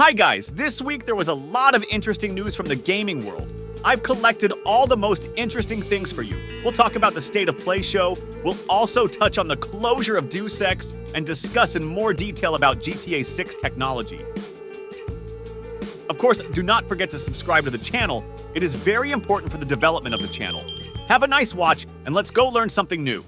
Hi guys, this week there was a lot of interesting news from the gaming world. I've collected all the most interesting things for you. We'll talk about the State of Play show, we'll also touch on the closure of Deus Ex, and discuss in more detail about GTA 6 technology. Of course, do not forget to subscribe to the channel. It is very important for the development of the channel. Have a nice watch, and let's go learn something new.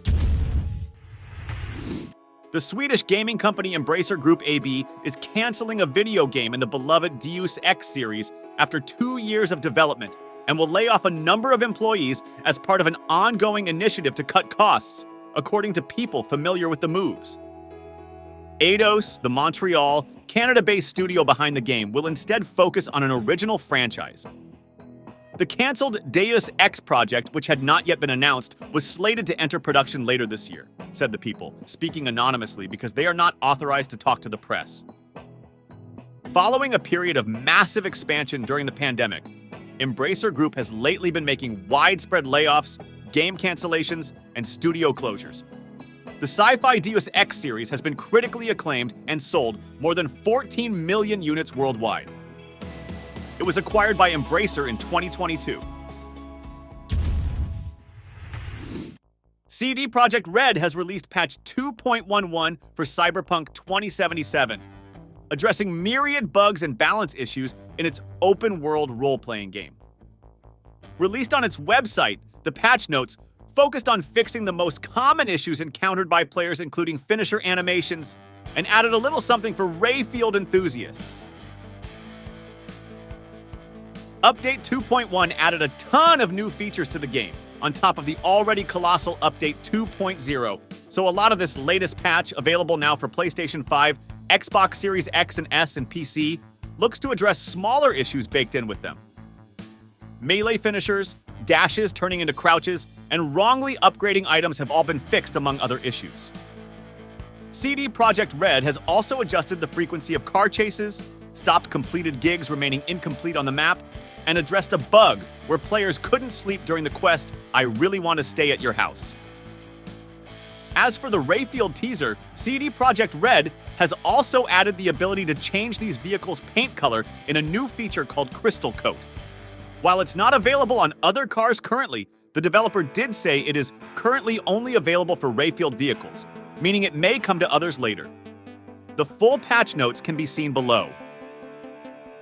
The Swedish gaming company Embracer Group AB is canceling a video game in the beloved Deus Ex series after 2 years of development and will lay off a number of employees as part of an ongoing initiative to cut costs, according to people familiar with the moves. Eidos, the Montreal, Canada-based studio behind the game, will instead focus on an original franchise. The cancelled Deus Ex project, which had not yet been announced, was slated to enter production later this year, said the people, speaking anonymously because they are not authorized to talk to the press. Following a period of massive expansion during the pandemic, Embracer Group has lately been making widespread layoffs, game cancellations, and studio closures. The sci-fi Deus Ex series has been critically acclaimed and sold more than 14 million units worldwide. It was acquired by Embracer in 2022. CD Projekt Red has released patch 2.11 for Cyberpunk 2077, addressing myriad bugs and balance issues in its open-world role-playing game. Released on its website, the patch notes focused on fixing the most common issues encountered by players, including finisher animations, and added a little something for Rayfield enthusiasts. Update 2.1 added a ton of new features to the game, on top of the already colossal Update 2.0, so a lot of this latest patch, available now for PlayStation 5, Xbox Series X and S, and PC, looks to address smaller issues baked in with them. Melee finishers, dashes turning into crouches, and wrongly upgrading items have all been fixed, among other issues. CD Projekt Red has also adjusted the frequency of car chases, stopped completed gigs remaining incomplete on the map, and addressed a bug where players couldn't sleep during the quest, "I really want to stay at your house." As for the Rayfield teaser, CD Projekt Red has also added the ability to change these vehicles' paint color in a new feature called Crystal Coat. While it's not available on other cars currently, the developer did say it is currently only available for Rayfield vehicles, meaning it may come to others later. The full patch notes can be seen below.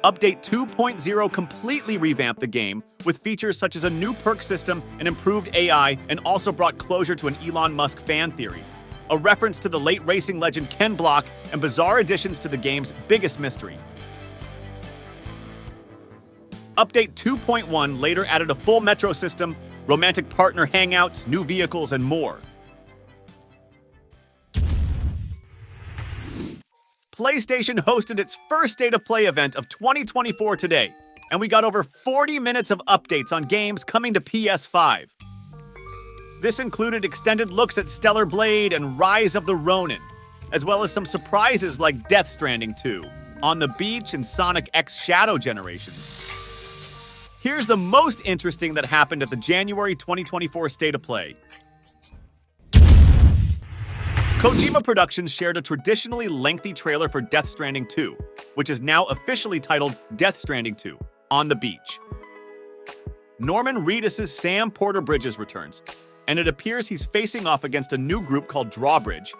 Update 2.0 completely revamped the game with features such as a new perk system, an improved AI, and also brought closure to an Elon Musk fan theory, a reference to the late racing legend Ken Block, and bizarre additions to the game's biggest mystery. Update 2.1 later added a full metro system, romantic partner hangouts, new vehicles, and more. PlayStation hosted its first State of Play event of 2024 today, and we got over 40 minutes of updates on games coming to PS5. This included extended looks at Stellar Blade and Rise of the Ronin, as well as some surprises like Death Stranding 2, On the Beach, and Sonic X Shadow Generations. Here's the most interesting that happened at the January 2024 State of Play. Kojima Productions shared a traditionally lengthy trailer for Death Stranding 2, which is now officially titled Death Stranding 2, On the Beach. Norman Reedus' Sam Porter Bridges returns, and it appears he's facing off against a new group called Drawbridge.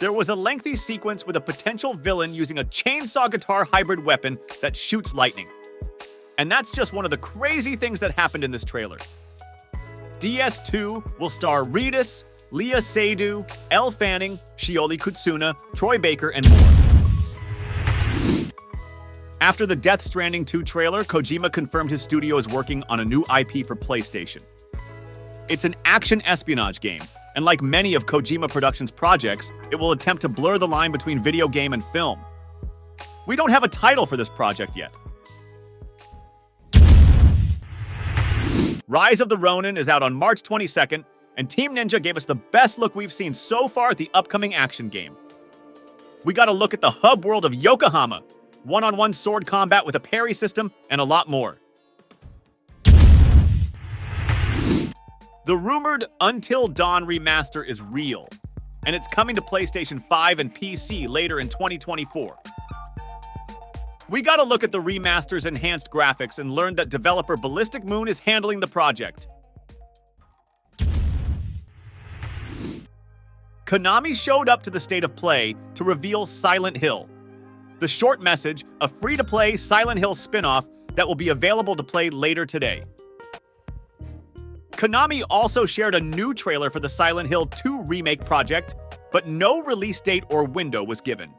There was a lengthy sequence with a potential villain using a chainsaw guitar hybrid weapon that shoots lightning. And that's just one of the crazy things that happened in this trailer. DS2 will star Reedus, Leah Seydoux, Elle Fanning, Shioli Kutsuna, Troy Baker, and more. After the Death Stranding 2 trailer, Kojima confirmed his studio is working on a new IP for PlayStation. It's an action espionage game, and like many of Kojima Productions' projects, it will attempt to blur the line between video game and film. We don't have a title for this project yet. Rise of the Ronin is out on March 22nd, and Team Ninja gave us the best look we've seen so far at the upcoming action game. We got a look at the hub world of Yokohama, one-on-one sword combat with a parry system, and a lot more. The rumored Until Dawn remaster is real, and it's coming to PlayStation 5 and PC later in 2024. We got a look at the remaster's enhanced graphics and learned that developer Ballistic Moon is handling the project. Konami showed up to the State of Play to reveal Silent Hill. The short message, a free-to-play Silent Hill spin-off that will be available to play later today. Konami also shared a new trailer for the Silent Hill 2 remake project, but no release date or window was given.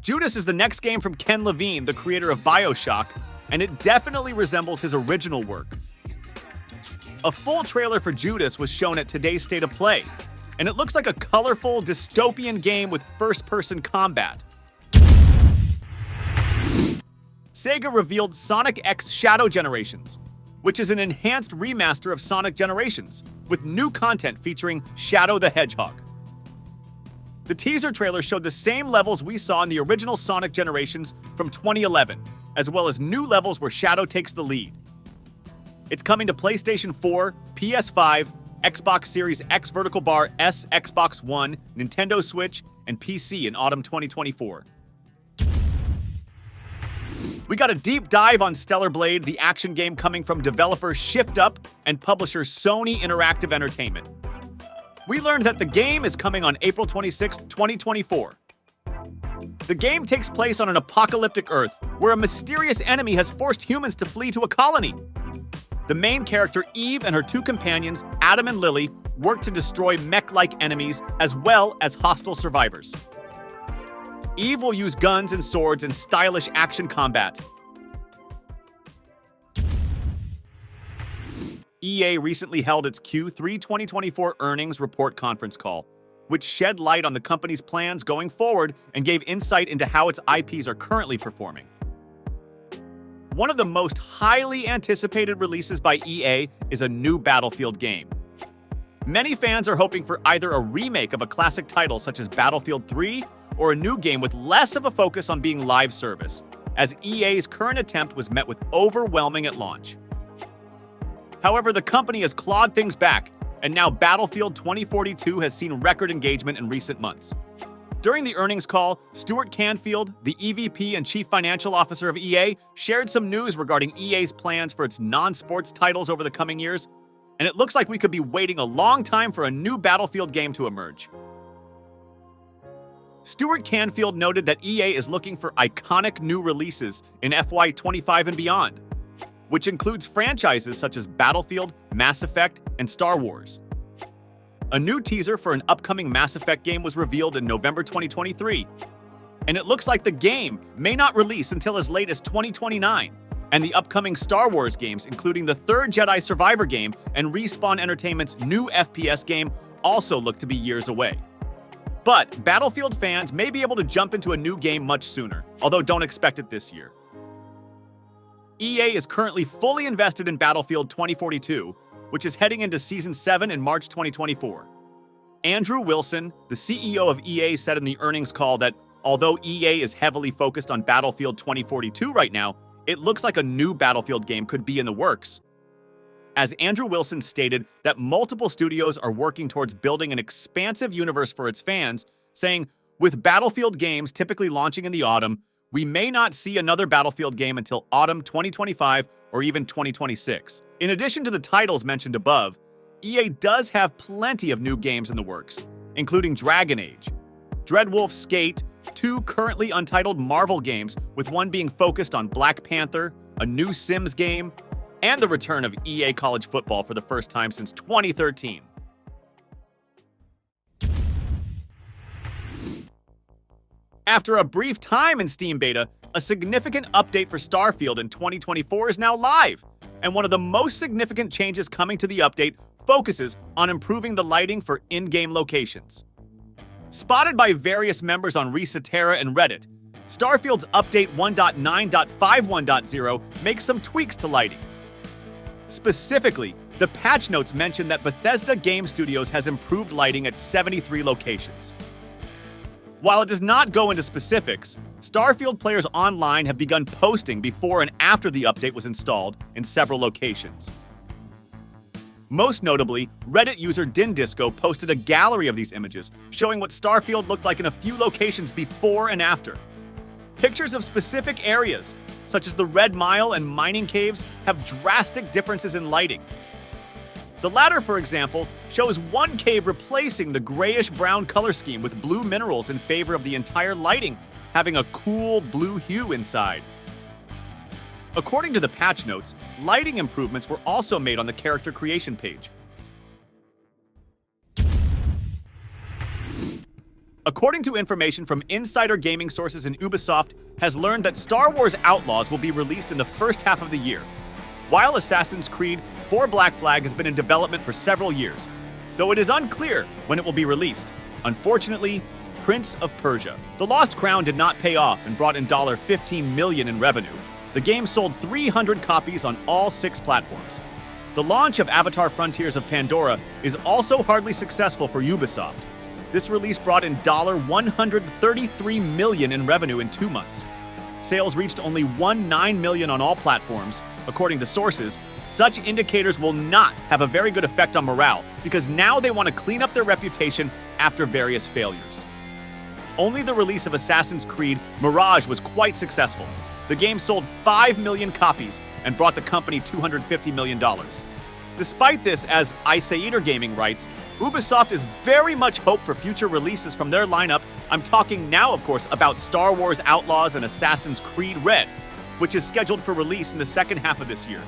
Judas is the next game from Ken Levine, the creator of BioShock, and it definitely resembles his original work. A full trailer for Judas was shown at today's State of Play, and it looks like a colorful, dystopian game with first-person combat. Sega revealed Sonic X Shadow Generations, which is an enhanced remaster of Sonic Generations, with new content featuring Shadow the Hedgehog. The teaser trailer showed the same levels we saw in the original Sonic Generations from 2011, as well as new levels where Shadow takes the lead. It's coming to PlayStation 4, PS5, Xbox Series X Vertical Bar S, Xbox One, Nintendo Switch, and PC in autumn 2024. We got a deep dive on Stellar Blade, the action game coming from developer Shift Up and publisher Sony Interactive Entertainment. We learned that the game is coming on April 26, 2024. The game takes place on an apocalyptic Earth, where a mysterious enemy has forced humans to flee to a colony. The main character, Eve, and her two companions, Adam and Lily, work to destroy mech-like enemies as well as hostile survivors. Eve will use guns and swords in stylish action combat. EA recently held its Q3 2024 earnings report conference call, which shed light on the company's plans going forward and gave insight into how its IPs are currently performing. One of the most highly anticipated releases by EA is a new Battlefield game. Many fans are hoping for either a remake of a classic title such as Battlefield 3 or a new game with less of a focus on being live service, as EA's current attempt was met with overwhelming at launch. However, the company has clawed things back, and now Battlefield 2042 has seen record engagement in recent months. During the earnings call, Stuart Canfield, the EVP and Chief Financial Officer of EA, shared some news regarding EA's plans for its non-sports titles over the coming years, and it looks like we could be waiting a long time for a new Battlefield game to emerge. Stuart Canfield noted that EA is looking for iconic new releases in FY25 and beyond, which includes franchises such as Battlefield, Mass Effect, and Star Wars. A new teaser for an upcoming Mass Effect game was revealed in November 2023, and it looks like the game may not release until as late as 2029, and the upcoming Star Wars games, including the third Jedi Survivor game and Respawn Entertainment's new FPS game, also look to be years away. But Battlefield fans may be able to jump into a new game much sooner, although don't expect it this year. EA is currently fully invested in Battlefield 2042, which is heading into Season 7 in March 2024. Andrew Wilson, the CEO of EA, said in the earnings call that although EA is heavily focused on Battlefield 2042 right now, it looks like a new Battlefield game could be in the works. As Andrew Wilson stated that multiple studios are working towards building an expansive universe for its fans, saying, "With Battlefield games typically launching in the autumn, we may not see another Battlefield game until autumn 2025 or even 2026. In addition to the titles mentioned above, EA does have plenty of new games in the works, including Dragon Age, Dreadwolf Skate, two currently untitled Marvel games, with one being focused on Black Panther, a new Sims game, and the return of EA College Football for the first time since 2013. After a brief time in Steam Beta, a significant update for Starfield in 2024 is now live, and one of the most significant changes coming to the update focuses on improving the lighting for in-game locations. Spotted by various members on Resetera and Reddit, Starfield's Update 1.9.51.0 makes some tweaks to lighting. Specifically, the patch notes mention that Bethesda Game Studios has improved lighting at 73 locations. While it does not go into specifics, Starfield players online have begun posting before and after the update was installed in several locations. Most notably, Reddit user DinDisco posted a gallery of these images, showing what Starfield looked like in a few locations before and after. Pictures of specific areas, such as the Red Mile and mining caves, have drastic differences in lighting. The latter, for example, shows one cave replacing the grayish-brown color scheme with blue minerals in favor of the entire lighting having a cool blue hue inside. According to the patch notes, lighting improvements were also made on the character creation page. According to information from insider gaming sources, and Ubisoft has learned that Star Wars Outlaws will be released in the first half of the year, while Assassin's Creed 4 Black Flag has been in development for several years, though it is unclear when it will be released. Unfortunately, Prince of Persia: The Lost Crown did not pay off and brought in $15 million in revenue. The game sold 300 copies on all 6 platforms. The launch of Avatar: Frontiers of Pandora is also hardly successful for Ubisoft. This release brought in $133 million in revenue in 2 months. Sales reached only $19 million on all platforms, according to sources. Such indicators will not have a very good effect on morale, because now they want to clean up their reputation after various failures. Only the release of Assassin's Creed Mirage was quite successful. The game sold 5 million copies and brought the company $250 million. Despite this, as Iceider Gaming writes, Ubisoft is very much hoped for future releases from their lineup. I'm talking now, of course, about Star Wars Outlaws and Assassin's Creed Red, which is scheduled for release in the second half of this year.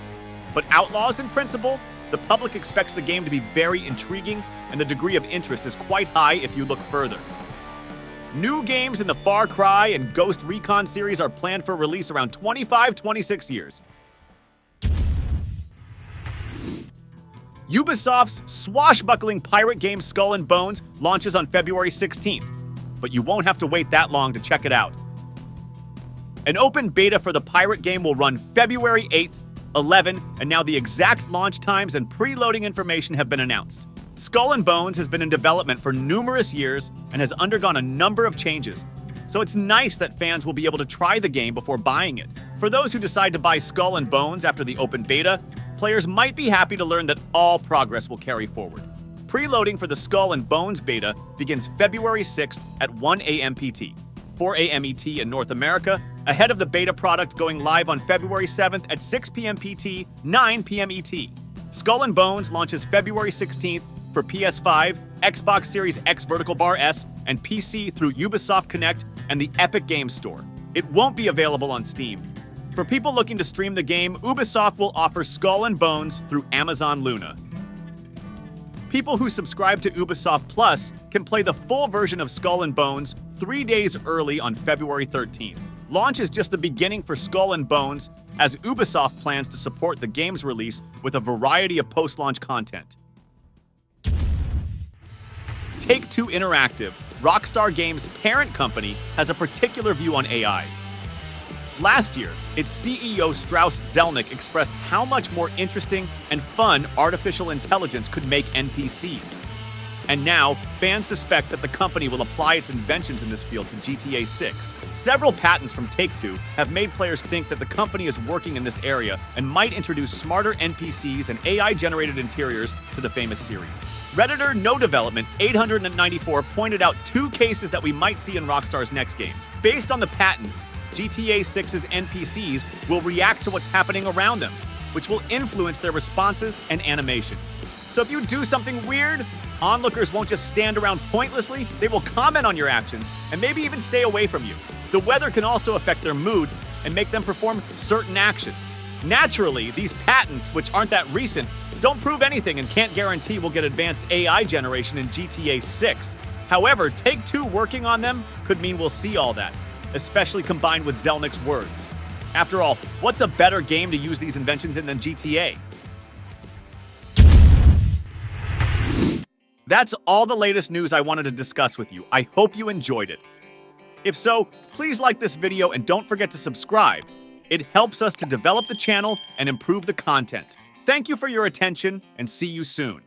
But Outlaws, in principle, the public expects the game to be very intriguing, and the degree of interest is quite high if you look further. New games in the Far Cry and Ghost Recon series are planned for release around 25-26 years. Ubisoft's swashbuckling pirate game Skull and Bones launches on February 16th, but you won't have to wait that long to check it out. An open beta for the pirate game will run February 8th, 11, and now the exact launch times and preloading information have been announced. Skull and Bones has been in development for numerous years and has undergone a number of changes, so it's nice that fans will be able to try the game before buying it. For those who decide to buy Skull and Bones after the open beta, players might be happy to learn that all progress will carry forward. Preloading for the Skull and Bones beta begins February 6th at 1 a.m. PT, 4 a.m. ET in North America, ahead of the beta product going live on February 7th at 6 p.m. PT, 9 p.m. ET. Skull and Bones launches February 16th for PS5, Xbox Series X Vertical Bar S, and PC through Ubisoft Connect and the Epic Games Store. It won't be available on Steam. For people looking to stream the game, Ubisoft will offer Skull and Bones through Amazon Luna. People who subscribe to Ubisoft Plus can play the full version of Skull and Bones 3 days early on February 13th. Launch is just the beginning for Skull and Bones, as Ubisoft plans to support the game's release with a variety of post-launch content. Take-Two Interactive, Rockstar Games' parent company, has a particular view on AI. Last year, its CEO Strauss Zelnick expressed how much more interesting and fun artificial intelligence could make NPCs. And now, fans suspect that the company will apply its inventions in this field to GTA 6. Several patents from Take-Two have made players think that the company is working in this area and might introduce smarter NPCs and AI-generated interiors to the famous series. Redditor No Development 894 pointed out 2 cases that we might see in Rockstar's next game. Based on the patents, GTA 6's NPCs will react to what's happening around them, which will influence their responses and animations. So if you do something weird, onlookers won't just stand around pointlessly, they will comment on your actions and maybe even stay away from you. The weather can also affect their mood and make them perform certain actions. Naturally, these patents, which aren't that recent, don't prove anything and can't guarantee we'll get advanced AI generation in GTA 6. However, Take-Two working on them could mean we'll see all that, especially combined with Zelnick's words. After all, what's a better game to use these inventions in than GTA? That's all the latest news I wanted to discuss with you. I hope you enjoyed it. If so, please like this video and don't forget to subscribe. It helps us to develop the channel and improve the content. Thank you for your attention, and see you soon.